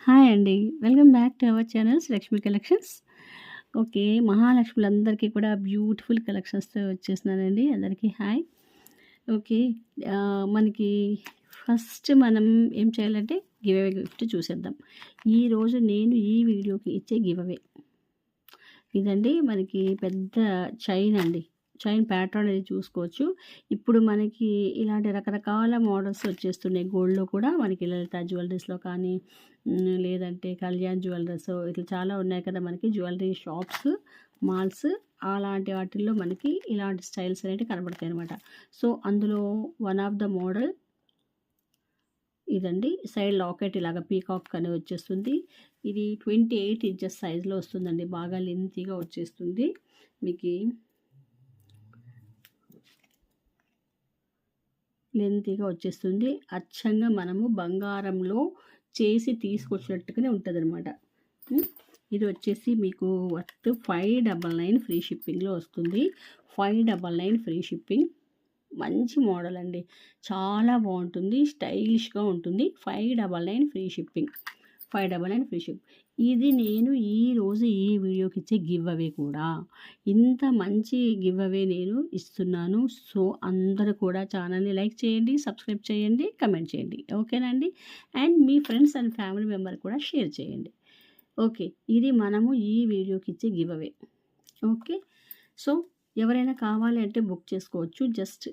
Hi అండి. Welcome back to our channels Lakshmi collections. Okay. మహాలక్ష్ములందరికీ కూడా బ్యూటిఫుల్ కలెక్షన్స్‌తో వచ్చేసినానండి. అందరికీ హాయ్. ఓకే. మనకి ఫస్ట్ మనం ఏం చేయాలంటే గివ్ అవే గిఫ్ట్ చూసేద్దాం. ఈరోజు నేను ఈ వీడియోకి ఇచ్చే గివ్ అవే ఇదండి. మనకి పెద్ద చైన్ అండి. చైన్ ప్యాటర్న్ అనేది చూసుకోవచ్చు. ఇప్పుడు మనకి ఇలాంటి రకరకాల మోడల్స్ వచ్చేస్తున్నాయి. గోల్డ్‌లో కూడా మనకి లలిత జ్యువెలరీస్‌లో కానీ లేదంటే కళ్యాణ్ జ్యువెలర్స్ ఇట్లా చాలా ఉన్నాయి కదా మనకి జ్యువెలరీ షాప్స్, మాల్స్ అలాంటి వాటిల్లో మనకి ఇలాంటి స్టైల్స్ అనేటివి కనబడతాయి అనమాట. సో, అందులో వన్ ఆఫ్ ద మోడల్ ఇదండి. సైడ్ లాకెట్ ఇలాగ పీకాక్ అని వచ్చేస్తుంది. ఇది 28 ఇంచెస్ సైజ్‌లో వస్తుందండి. బాగా లెంతీగా వచ్చేస్తుంది. మీకి లెంతీగా వచ్చేస్తుంది. అచ్చంగా మనము బంగారంలో చేసి తీసుకొచ్చినట్టుగానే ఉంటదనమాట. ఇది వచ్చేసి మీకు వర్త్ 599 ఫ్రీ షిప్పింగ్‌లో వస్తుంది. 599 ఫ్రీ షిప్పింగ్. మంచి మోడల్ అండి. చాలా బాగుంటుంది. స్టైలిష్‌గా ఉంటుంది. 599 ఫ్రీ షిప్పింగ్. 599 free ship. ఇది నేను ఈరోజు ఈ వీడియోకి ఇచ్చే గివ్ అవే కూడా. ఇంత మంచి గివ్ అవే నేను ఇస్తున్నాను. సో, అందరూ కూడా ఛానల్‌ని లైక్ చేయండి, సబ్స్క్రైబ్ చేయండి, కమెంట్ చేయండి. ఓకేనా అండి? And me friends and family member కూడా షేర్ చేయండి. ఓకే. ఇది మనము ఈ వీడియోకి ఇచ్చే గివ్ అవే. ఓకే. సో, ఎవరైనా కావాలి అంటే బుక్ చేసుకోవచ్చు. జస్ట్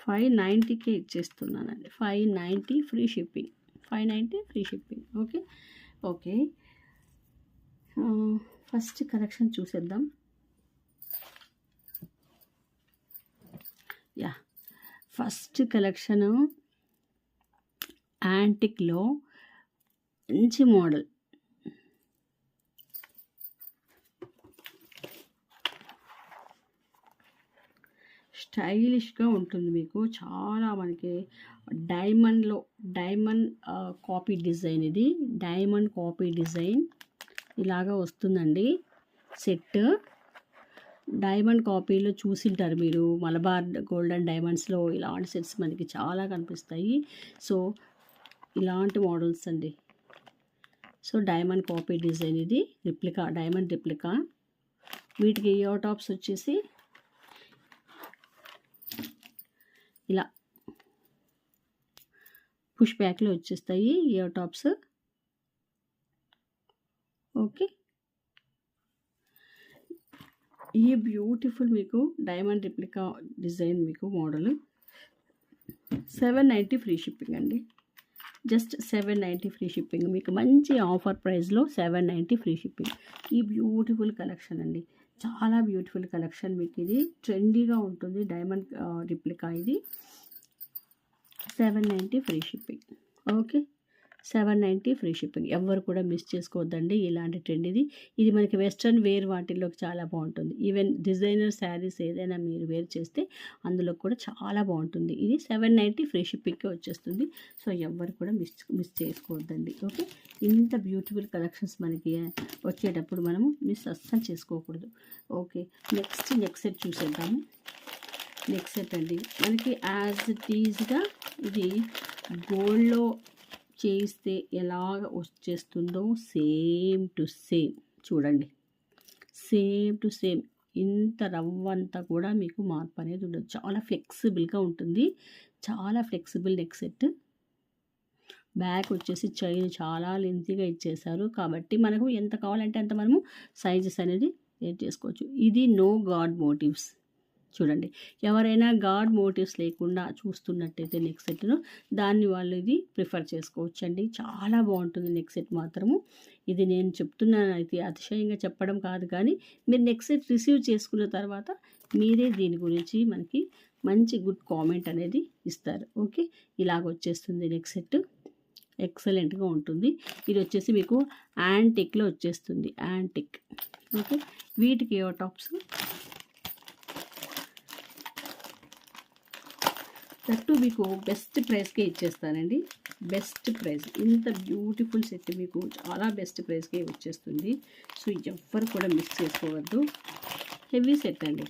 590కే ఇచ్చేస్తున్నానండి. 590 free shipping. 590 free shipping. Okay. Okay. First collection చూసేద్దాం. ఫస్ట్ కలెక్షను యాంటిక్‌లో మంచి మోడల్. స్టైలిష్‌గా ఉంటుంది మీకు. చాలా మనకి డైమండ్ కాపీ డిజైన్ ఇది. డైమండ్ కాపీ డిజైన్ ఇలాగా వస్తుందండి సెట్. డైమండ్ కాపీలో చూసింటారు మీరు. మలబార్ గోల్డ్ అండ్ డైమండ్స్‌లో ఇలాంటి సెట్స్ మనకి చాలా కనిపిస్తాయి. సో, ఇలాంటి మోడల్స్ అండి. సో, డైమండ్ కాపీ డిజైన్ ఇది. Replica, diamond replica. వీటికి ఇయర్ టాప్స్ వచ్చేసి ఇలా పుష్ బ్యాక్‌లో వచ్చేస్తాయి ఇయర్ టాప్స్. ఓకే. ఈ బ్యూటిఫుల్ మీకు డైమండ్ రిప్లికా డిజైన్ మీకు మోడల్ 790 ఫ్రీ షిప్పింగ్ అండి. Just 790 free shipping. మీకు మంచి ఆఫర్ ప్రైస్లో 790 ఫ్రీ షిప్పింగ్. ఈ బ్యూటిఫుల్ కలెక్షన్ అండి. చాలా బ్యూటిఫుల్ కలెక్షన్. మీకు ఇది ట్రెండీగా ఉంటుంది. డైమండ్ రిప్లికా ఇది 790 free shipping. Okay. 790 free shipping. ఎవ్వరు కూడా మిస్ చేసుకోవద్దండి. ఇలాంటి ట్రెండ్ ఇది. ఇది మనకి వెస్ట్రన్ వేర్ వాటిల్లోకి చాలా బాగుంటుంది. ఈవెన్ డిజైనర్ శారీస్ ఏదైనా మీరు వేర్ చేస్తే అందులో కూడా చాలా బాగుంటుంది. ఇది 790 ఫ్రీ షిప్పింగ్కి వచ్చేస్తుంది. సో, ఎవ్వరు కూడా మిస్ చేసుకోవద్దండి. ఓకే. ఇంత బ్యూటిఫుల్ కలెక్షన్స్ మనకి వచ్చేటప్పుడు మనము మిస్ అస్సలు చేసుకోకూడదు. ఓకే. నెక్స్ట్ సెట్ చూసేద్దాము. నెక్స్ట్ సెట్ అండి. మనకి యాజ్ ఇట్ ఈజ్గా ఇది గోల్డ్లో చేస్తే ఎలాగ వచ్చేస్తుందో సేమ్ టు సేమ్ చూడండి. Same to same. ఇంత రవ్వంతా కూడా మీకు మార్పు అనేది ఉండదు. చాలా ఫ్లెక్సిబుల్గా ఉంటుంది. చాలా ఫ్లెక్సిబుల్ నెక్ సెట్. బ్యాక్ వచ్చేసి చైన్ చాలా లెంతీగా ఇచ్చేసారు. కాబట్టి మనకు ఎంత కావాలంటే అంత మనము సైజెస్ అనేది చేసుకోవచ్చు. ఇది నో గాడ్ మోటివ్స్. చూడండి. ఎవరైనా గాడ్ మోటివ్స్ లేకుండా చూస్తున్నట్టయితే నెక్ సెట్ను దాన్ని వాళ్ళు ఇది ప్రిఫర్ చేసుకోవచ్చండి. చాలా బాగుంటుంది నెక్ సెట్ మాత్రము. ఇది నేను చెప్తున్నాను అయితే అతిశయంగా చెప్పడం కాదు, కానీ మీరు నెక్ సెట్ రిసీవ్ చేసుకున్న తర్వాత మీరే దీని గురించి మనకి మంచి గుడ్ కామెంట్ అనేది ఇస్తారు. ఓకే. ఇలాగ వచ్చేస్తుంది నెక్ సెట్. ఎక్సలెంట్గా ఉంటుంది. ఇది వచ్చేసి మీకు యాంటిక్లో వచ్చేస్తుంది. యాంటిక్. ఓకే. వీటికి ఇయర్ టాప్స్ దట్టు మీకు బెస్ట్ ప్రైస్కే ఇచ్చేస్తానండి. Best price. ఇంత బ్యూటిఫుల్ సెట్ మీకు చాలా బెస్ట్ ప్రైస్కే వచ్చేస్తుంది. సో, ఎవ్వరు కూడా మిస్ చేసుకోవద్దు. హెవీ సెట్ అండి.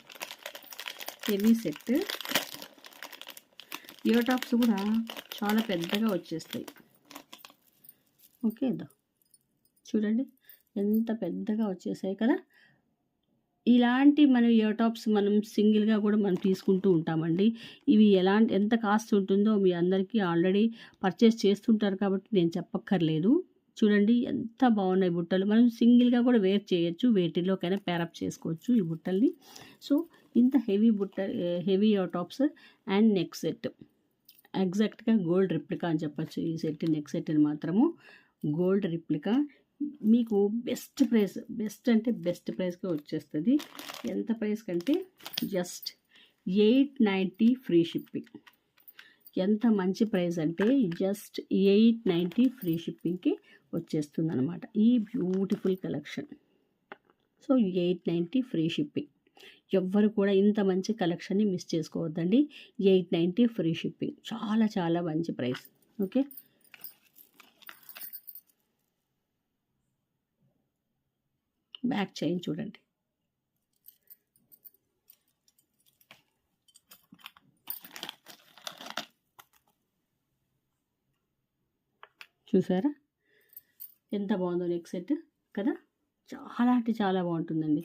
Heavy set. ఇయర్ టాప్స్ కూడా చాలా పెద్దగా వచ్చేస్తాయి. ఓకే, చూడండి ఎంత పెద్దగా వచ్చేసాయి కదా. ఇలాంటి మనం ఇయర్ టాప్స్ మనం సింగిల్గా కూడా మనం తీసుకుంటూ ఉంటామండి. ఇవి ఎంత కాస్ట్ ఉంటుందో మీ అందరికీ ఆల్రెడీ పర్చేస్ చేస్తుంటారు కాబట్టి నేను చెప్పక్కర్లేదు. చూడండి ఎంత బాగున్నాయి బుట్టలు. మనం సింగిల్గా కూడా వేర్ చేయొచ్చు, వేటిలోకైనా పేరప్ చేసుకోవచ్చు ఈ బుట్టల్ని. సో ఇంత heavy ear tops and neck set ఎగ్జాక్ట్గా గోల్డ్ రిప్లికా అని చెప్పచ్చు. ఈ సెట్ నెక్ సెట్ని మాత్రము గోల్డ్ రిప్లికా మీకు బెస్ట్ ప్రైస్కే వచ్చేస్తుంది. ఎంత ప్రైస్ కంటే జస్ట్ 890 ఫ్రీ షిప్పింగ్. ఎంత మంచి ప్రైస్ అంటే జస్ట్ 890 ఫ్రీ షిప్పింగ్కి వచ్చేస్తుంది అనమాట ఈ beautiful collection. So 890 free shipping. ఎవ్వరు కూడా ఇంత మంచి కలెక్షన్ని మిస్ చేసుకోవద్దండి. 890 ఫ్రీ షిప్పింగ్, చాలా చాలా మంచి ప్రైస్. ఓకే, బ్యాక్ చైన్ చూడండి. చూసారా ఎంత బాగుందో నెక్ సెట్ కదా. చాలా అంటే చాలా బాగుంటుందండి.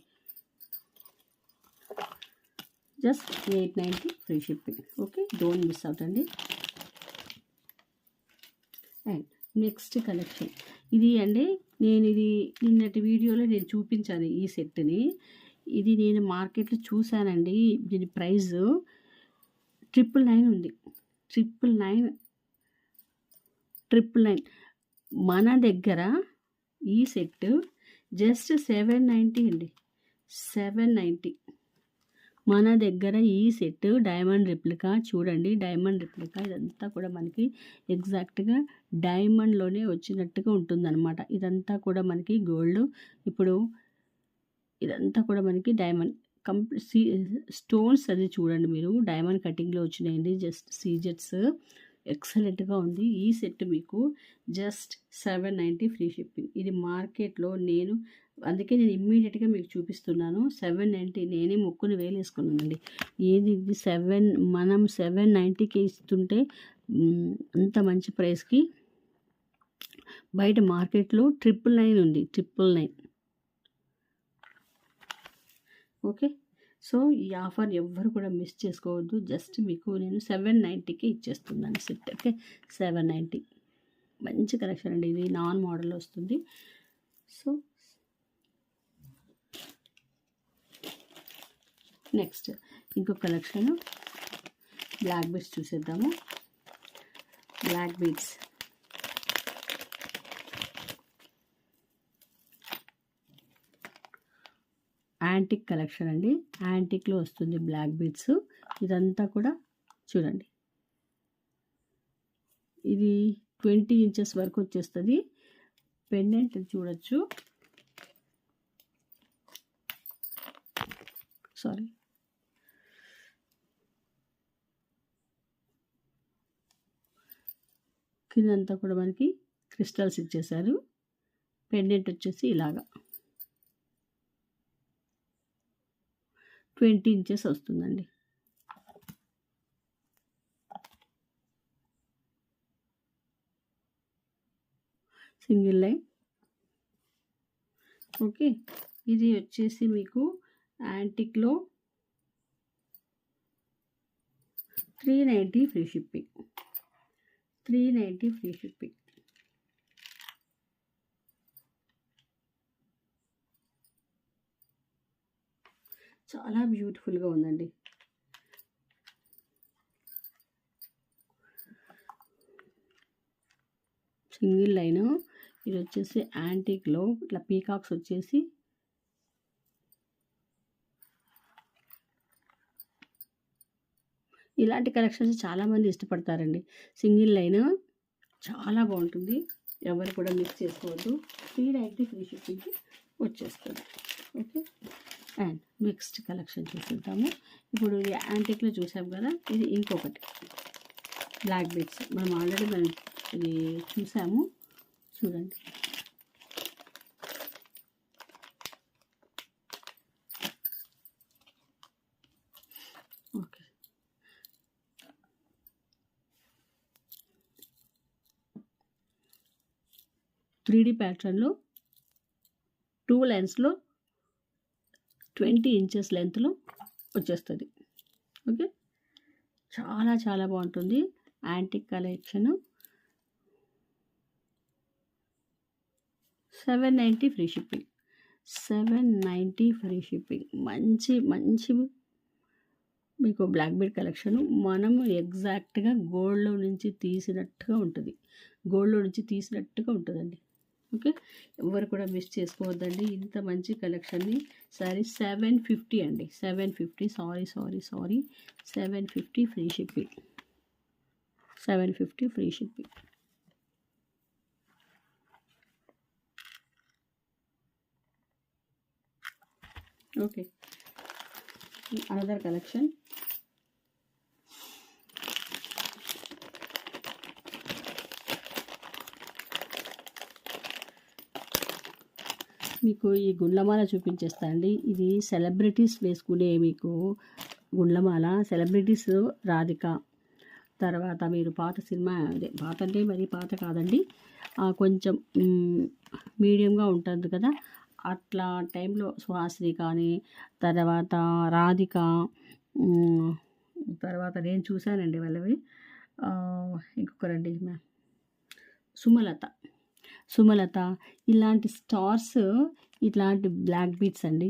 Just 890 free shipping. Okay, don't miss out అండి. అండ్ నెక్స్ట్ కలెక్షన్ ఇది అండి. నేను ఇది నిన్నటి వీడియోలో నేను చూపించాను ఈ సెట్ని. ఇది నేను మార్కెట్లో చూశానండి. దీని ప్రైస్ 999 ఉంది. 999 మన దగ్గర ఈ సెట్ జస్ట్ 790 అండి. 790 మన దగ్గర ఈ సెట్ డైమండ్ రిప్లికా. చూడండి డైమండ్ రిప్లికా. ఇదంతా కూడా మనకి ఎగ్జాక్ట్గా డైమండ్లోనే వచ్చినట్టుగా ఉంటుందన్నమాట. ఇదంతా కూడా మనకి గోల్డ్. ఇప్పుడు ఇదంతా కూడా మనకి డైమండ్ స్టోన్స్ అది చూడండి మీరు. డైమండ్ కటింగ్లో వచ్చినాయండి. జస్ట్ సీజెట్స్ ఎక్సలెంట్గా ఉంది. ఈ సెట్ మీకు జస్ట్ 790 ఫ్రీ షిప్పింగ్. ఇది మార్కెట్లో అందుకే నేను ఇమ్మీడియట్గా మీకు చూపిస్తున్నాను. 790 నేనే ముక్కుని వేలేసుకున్నానండి. ఇది మనం 790కి ఇస్తుంటే అంత మంచి ప్రైస్కి బయట మార్కెట్లో 999 ఉంది. 999. ఓకే, సో ఈ ఆఫర్ ఎవ్వరు కూడా మిస్ చేసుకోవద్దు. జస్ట్ మీకు నేను 790కి ఇచ్చేస్తున్నాను సెట్. ఓకే, 790 మంచి కలెక్షన్ అండి. ఇది నాన్ మోడల్ వస్తుంది. సో నెక్స్ట్ ఇంకొక కలెక్షన్ బ్లాక్ బీడ్స్ చూసేద్దాము. బ్లాక్ బీడ్స్ యాంటిక్ కలెక్షన్ అండి. యాంటిక్లో వస్తుంది బ్లాక్ బీడ్స్. ఇదంతా కూడా చూడండి. ఇది 20 ఇంచెస్ వరకు వచ్చేస్తుంది. పెండెంట్ చూడొచ్చు. సారీ, కిందంతా కూడా మనకి క్రిస్టల్స్ ఇచ్చేసారు. పెండెంట్ వచ్చేసి ఇలాగా 20 ఇంచెస్ వస్తుందండి. Single line. ఓకే, ఇది వచ్చేసి మీకు యాంటిక్లో 390 ఫ్రీ షిప్పింగ్. 390 free shipping. చాలా బ్యూటిఫుల్గా ఉందండి. Single line. ఇది వచ్చేసి యాంటిక్లో ఇట్లా పీకాక్స్ వచ్చేసి ఇలాంటి కలెక్షన్స్ చాలామంది ఇష్టపడతారండి. సింగిల్ లైన్ చాలా బాగుంటుంది. ఎవరు కూడా మిస్ చేసుకోవద్దు. 390 ఫ్రీ షిప్పింగ్కి వచ్చేస్తుంది. ఓకే, అండ్ నెక్స్ట్ కలెక్షన్ చూసుకుంటాము. ఇప్పుడు ఇది యాంటిక్లో చూసాం కదా. ఇది ఇంకొకటి బ్లాక్ బీడ్స్. మనం ఆల్రెడీ ఇది చూసాము. చూడండి ఓకే, 3D ప్యాటర్న్లో 2 లైన్స్లో 20 ఇంచెస్ లెంత్లో వచ్చేస్తుంది. ఓకే, చాలా చాలా బాగుంటుంది. Antique collection 790 free shipping. 790 free shipping. మంచి మంచి మీకు బ్లాక్ బీడ్ కలెక్షన్. మనము ఎగ్జాక్ట్గా గోల్డ్లో నుంచి తీసినట్టుగా ఉంటుంది. గోల్డ్లో నుంచి తీసినట్టుగా ఉంటుందండి. ఓకే, ఎవరు కూడా మిస్ చేసుకోవద్దండి ఇంత మంచి కలెక్షన్ని. సారీ 750 అండి. 750. Sorry 750 free shipping. 750 free shipping. Okay, another collection. మీకు ఈ గుండ్లమాల చూపించేస్తానండి. ఇది సెలబ్రిటీస్ వేసుకునే మీకు గుండ్లమాల. సెలబ్రిటీస్ రాధిక, తర్వాత మీరు పాత సినిమా, అదే పాత అంటే మరీ పాత కాదండి, కొంచెం మీడియంగా ఉంటుంది కదా, అట్లా టైంలో సుహాసిని కానీ, తర్వాత రాధిక, తర్వాత నేను చూశానండి వాళ్ళవి, ఇంకొకరండి సుమలత, ఇలాంటి స్టార్స్, ఇట్లాంటి బ్లాక్ బీట్స్ అండి,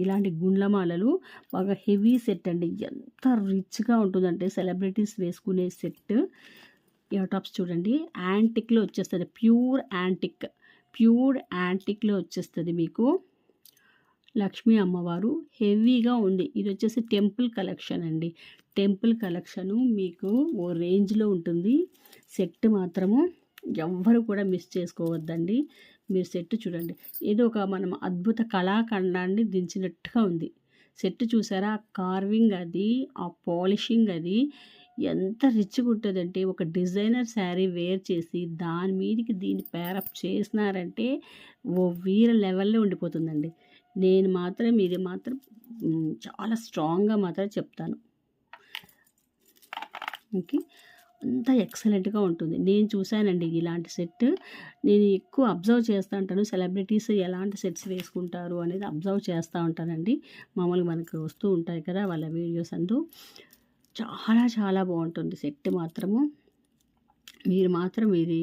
ఇలాంటి గుండ్లమాలలు బాగా హెవీ సెట్ అండి. ఎంత రిచ్గా ఉంటుందంటే సెలబ్రిటీస్ వేసుకునే సెట్. ఇయర్ టాప్స్ చూడండి, యాంటిక్లో వచ్చేస్తుంది. ప్యూర్ యాంటిక్లో వచ్చేస్తుంది మీకు. లక్ష్మీ అమ్మవారు హెవీగా ఉంది. ఇది వచ్చేసి టెంపుల్ కలెక్షన్ అండి. టెంపుల్ కలెక్షను మీకు ఓ రేంజ్లో ఉంటుంది. సెట్ మాత్రము ఎవ్వరు కూడా మిస్ చేసుకోవద్దండి. మీరు సెట్ చూడండి, ఏదో ఒక మనం అద్భుత కళాఖండాన్ని దించినట్టుగా ఉంది. సెట్ చూసారా, కార్వింగ్ అది, ఆ పాలిషింగ్ అది ఎంత రిచ్గా ఉంటుందంటే, ఒక డిజైనర్ శారీ వేర్ చేసి దాని మీదకి దీన్ని పేరప్ చేసినారంటే ఓ వీర లెవెల్లో ఉండిపోతుందండి. నేను మాత్రం ఇది మాత్రం చాలా స్ట్రాంగ్గా మాత్రం చెప్తాను. ఓకే, అంత ఎక్సలెంట్గా ఉంటుంది. నేను చూశానండి ఇలాంటి సెట్. నేను ఎక్కువ అబ్జర్వ్ చేస్తూ ఉంటాను, సెలబ్రిటీస్ ఎలాంటి సెట్స్ వేసుకుంటారు అనేది అబ్జర్వ్ చేస్తూ ఉంటానండి. మామూలుగా మనకు వస్తూ ఉంటాయి కదా వాళ్ళ వీడియోస్ అంటూ. చాలా చాలా బాగుంటుంది సెట్ మాత్రము. మీరు మాత్రం ఇది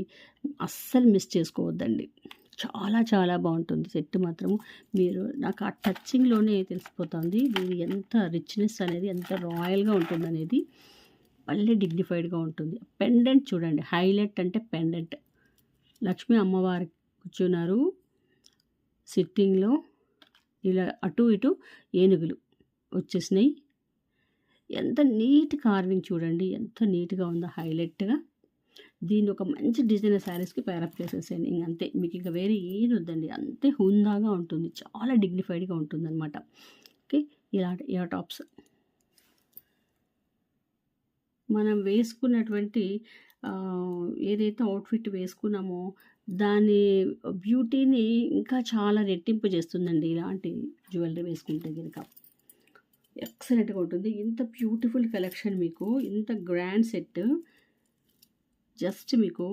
అస్సలు మిస్ చేసుకోవద్దండి. చాలా చాలా బాగుంటుంది సెట్ మాత్రము. మీరు నాకు ఆ టచ్చింగ్లోనే తెలిసిపోతుంది దీని ఎంత రిచ్నెస్ అనేది, ఎంత రాయల్గా ఉంటుంది అనేది. మళ్ళీ డిగ్నిఫైడ్గా ఉంటుంది. పెండెంట్ చూడండి, హైలైట్ అంటే పెండెంట్. లక్ష్మీ అమ్మవారు కూర్చున్నారు సిట్టింగ్లో, ఇలా అటు ఇటు ఏనుగులు వచ్చేసినాయి. ఎంత నీట్ కార్వింగ్ చూడండి, ఎంత నీట్గా ఉందో, హైలైట్గా. దీన్ని ఒక మంచి డిజైనర్ శారీస్కి పేరప్ చేసేసేయండి, ఇంకంతే. మీకు ఇంకా వేరే ఏది వద్దండి, అంతే హుందాగా ఉంటుంది, చాలా డిగ్నిఫైడ్గా ఉంటుంది అనమాట. ఓకే, ఇలాంటి ఇయర్ టాప్స్ మనం వేసుకున్నటువంటి ఏదైతే అవుట్ఫిట్ వేసుకున్నామో దాని బ్యూటీని ఇంకా చాలా రెట్టింపు చేస్తుందండి ఇలాంటి జ్యువెలరీ వేసుకుంటే కనుక. ఎక్సలెంట్గా ఉంటుంది. ఇంత బ్యూటిఫుల్ కలెక్షన్ మీకు, ఇంత గ్రాండ్ సెట్ జస్ట్ మీకు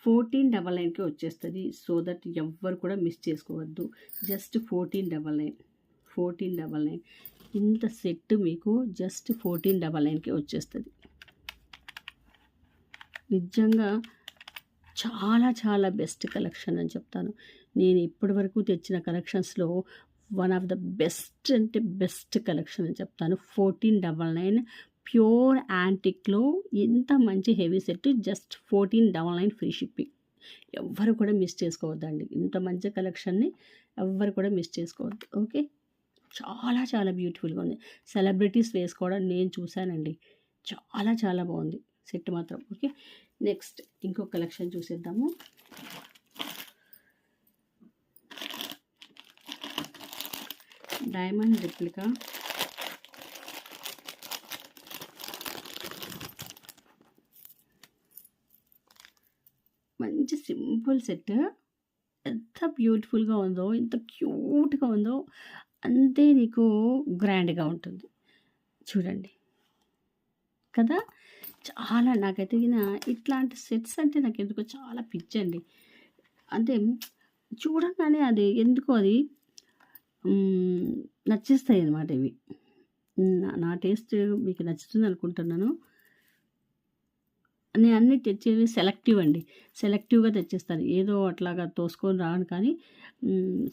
1499కి వచ్చేస్తుంది. సో దట్ ఎవ్వరు కూడా మిస్ చేసుకోవద్దు. జస్ట్ 1499 ఇంత సెట్ మీకు జస్ట్ 1499కి వచ్చేస్తుంది. నిజంగా చాలా చాలా బెస్ట్ కలెక్షన్ అని చెప్తాను. నేను ఇప్పటి వరకు తెచ్చిన కలెక్షన్స్లో వన్ ఆఫ్ ద బెస్ట్ అంటే బెస్ట్ కలెక్షన్ అని చెప్తాను. 1499 ప్యూర్ యాంటిక్లో ఇంత మంచి heavy set just 1499 free shipping. ఎవ్వరు కూడా మిస్ చేసుకోవద్దండి. ఇంత మంచి కలెక్షన్ని ఎవ్వరు కూడా మిస్ చేసుకోవద్దు. ఓకే, చాలా చాలా బ్యూటిఫుల్గా ఉంది. సెలబ్రిటీస్ వేసుకోవడం నేను చూశానండి, చాలా చాలా బాగుంది సెట్ మాత్రం. ఓకే, నెక్స్ట్ ఇంకో కలెక్షన్ చూసేద్దాము. డైమండ్ రిప్లికా, మంచి సింపుల్ సెట్. ఎంత బ్యూటిఫుల్గా ఉందో, ఎంత క్యూట్గా ఉందో, అంతే నీకు గ్రాండ్గా ఉంటుంది. చూడండి కదా, చాలా నాకైతే ఇట్లాంటి సెట్స్ అంటే నాకు ఎందుకో చాలా పిచ్చండి. అంటే చూడంగానే అది ఎందుకో అది నచ్చేస్తాయి అన్నమాట ఇవి. నా టేస్ట్ మీకు నచ్చుతుంది అనుకుంటున్నాను. నేను అన్నీ తెచ్చేవి సెలెక్టివ్ అండి. సెలెక్టివ్‌గా తెచ్చేస్తాను. ఏదో అట్లాగా తోసుకొని రాను కానీ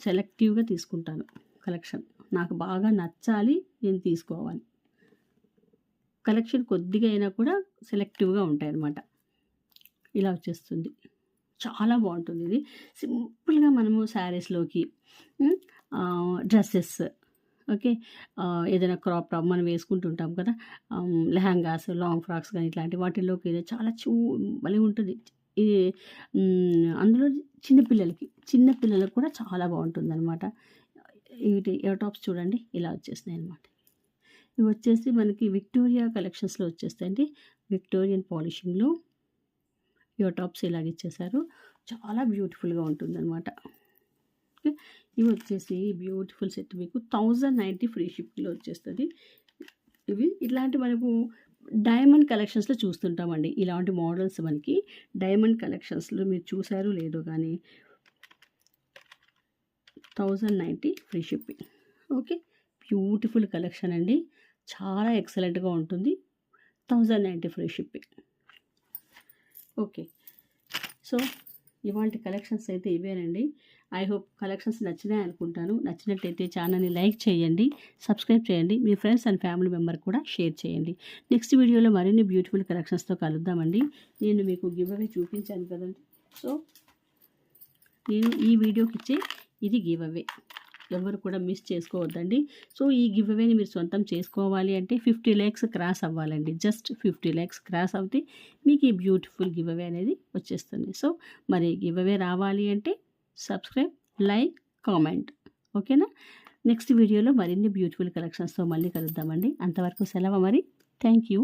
సెలెక్టివ్‌గా తీసుకుంటాను కలెక్షన్. నాకు బాగా నచ్చాలి, నేను తీసుకోవాలి. కలెక్షన్ కొద్దిగా అయినా కూడా సెలెక్టివ్‌గా ఉంటాయన్నమాట. ఇలా వచ్చేస్తుంది. చాలా బాగుంటుంది ఇది. సింపుల్‌గా మనము శారీస్‌లోకి డ్రెసెస్ ఓకే. ఏదైనా క్రాప్ టాప్ మనం వేసుకుంటుంటాం కదా! లెహంగాస్, లాంగ్ ఫ్రాక్స్ గాని ఇట్లాంటి వాటిల్లోకి ఇది చాలా భలే ఉంటుంది. ఇది అందులో చిన్న పిల్లలకు కూడా చాలా బాగుంటుందనమాట. ఇయర్ టాప్స్ చూడండి ఇలా వచ్చేసినాయన్నమాట. ఇవి వచ్చేసి మనకి విక్టోరియా కలెక్షన్స్‌లో వచ్చేస్తాయండి. విక్టోరియన్ పాలిషింగ్‌లో ఇయర్ టాప్స్ ఇలాగ ఇచ్చేసారు. చాలా బ్యూటిఫుల్‌గా ఉంటుందనమాట. ఓకే. ఇవి వచ్చేసి బ్యూటిఫుల్ సెట్ మీకు 1090 ఫ్రీ షిప్పింగ్‌లో వచ్చేస్తది. ఇవి ఇట్లాంటి మనము డైమండ్ కలెక్షన్స్‌లో చూస్తుంటామండి. ఇలాంటి మోడల్స్ మనకి డైమండ్ కలెక్షన్స్‌లో మీరు చూసారో లేదో గానీ 1090 free shipping. Okay. Beautiful collection అండి. చాలా ఎక్సలెంట్‌గా ఉంటుంది. 1090 ఫ్రీ షిప్పింగ్. ఓకే. సో, ఇవాల్టి కలెక్షన్స్ అయితే ఇవేనండి. ఐ హోప్ కలెక్షన్స్ నచ్చినాయి అనుకుంటాను. నచ్చినట్టయితే ఛానల్‌ని లైక్ చేయండి, సబ్స్క్రైబ్ చేయండి. మీ ఫ్రెండ్స్ అండ్ ఫ్యామిలీ మెంబర్‌కి కూడా షేర్ చేయండి. నెక్స్ట్ వీడియోలో మరిన్ని బ్యూటిఫుల్ కలెక్షన్స్‌తో కలుద్దామండి. నేను మీకు గివ్ అవే చూపించాను కదండీ. సో, నేను ఈ వీడియోకిచ్చే ఇది గివ్ అవే. ఎవరు కూడా మిస్ చేసుకోవద్దండి. సో, ఈ గివ్ అవేని మీరు సొంతం చేసుకోవాలి అంటే 50 లైక్స్ క్రాస్ అవ్వాలండి. జస్ట్ 50 లైక్స్ క్రాస్ అవుతే మీకు ఈ బ్యూటిఫుల్ గివ్ అవే అనేది వచ్చేస్తుంది. సో, మరి గివ్ అవే రావాలి అంటే సబ్స్క్రైబ్, లైక్, కామెంట్. ఓకేనా? నెక్స్ట్ వీడియోలో మరిన్ని బ్యూటిఫుల్ కలెక్షన్స్‌తో మళ్ళీ కలుద్దామండి. అంతవరకు సెలవు మరి. Thank you.